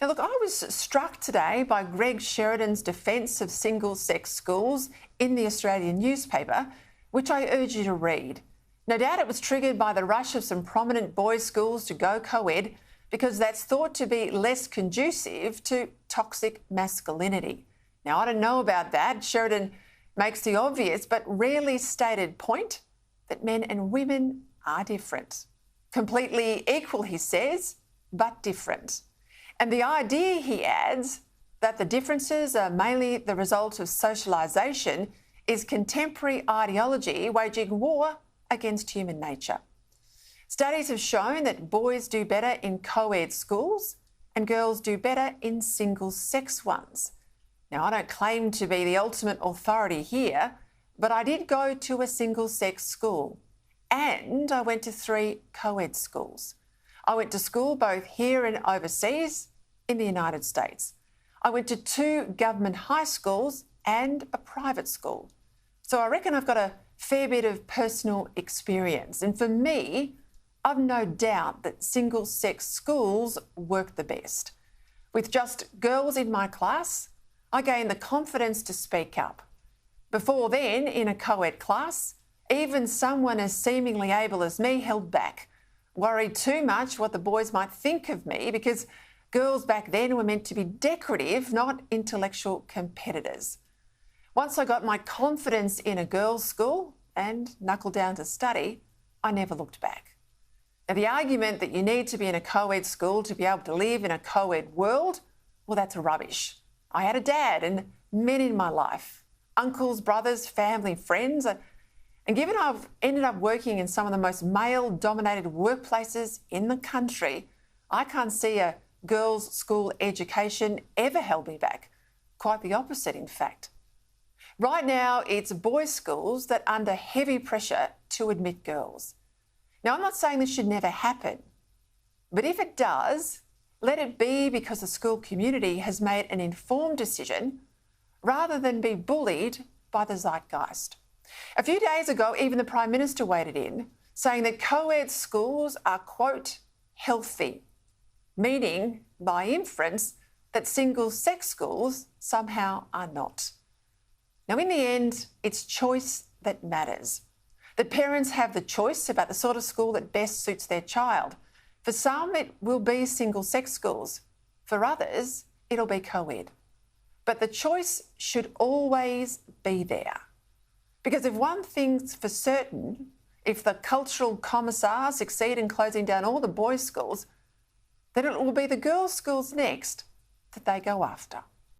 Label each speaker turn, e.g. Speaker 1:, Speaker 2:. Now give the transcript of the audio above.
Speaker 1: Now, look, I was struck today by Greg Sheridan's defence of single-sex schools in the Australian newspaper, which I urge you to read. No doubt it was triggered by the rush of some prominent boys' schools to go co-ed because that's thought to be less conducive to toxic masculinity. Now, I don't know about that. Sheridan makes the obvious but rarely stated point that men and women are different. Completely equal, he says, but different. And the idea, he adds, that the differences are mainly the result of socialisation is contemporary ideology waging war against human nature. Studies have shown that boys do better in co-ed schools and girls do better in single-sex ones. Now, I don't claim to be the ultimate authority here, but I did go to a single-sex school and I went to 3 co-ed schools. I went to school both here and overseas in the United States. I went to 2 government high schools and a private school. So I reckon I've got a fair bit of personal experience. And for me, I've no doubt that single-sex schools work the best. With just girls in my class, I gained the confidence to speak up. Before then, in a co-ed class, even someone as seemingly able as me held back, worried too much what the boys might think of me because girls back then were meant to be decorative, not intellectual competitors. Once I got my confidence in a girls' school and knuckled down to study, I never looked back. Now, the argument that you need to be in a co-ed school to be able to live in a co-ed world, well, that's rubbish. I had a dad and men in my life, uncles, brothers, family, friends, and given I've ended up working in some of the most male-dominated workplaces in the country, I can't see a girls' school education ever held me back. Quite the opposite, in fact. Right now, it's boys' schools that are under heavy pressure to admit girls. Now, I'm not saying this should never happen, but if it does, let it be because the school community has made an informed decision rather than be bullied by the zeitgeist. A few days ago, even the Prime Minister waded in, saying that co-ed schools are, quote, healthy, meaning, by inference, that single-sex schools somehow are not. Now, in the end, it's choice that matters. That parents have the choice about the sort of school that best suits their child. For some, it will be single-sex schools. For others, it'll be co-ed. But the choice should always be there. Because if one thing's for certain, if the cultural commissars succeed in closing down all the boys' schools, then it will be the girls' schools next that they go after.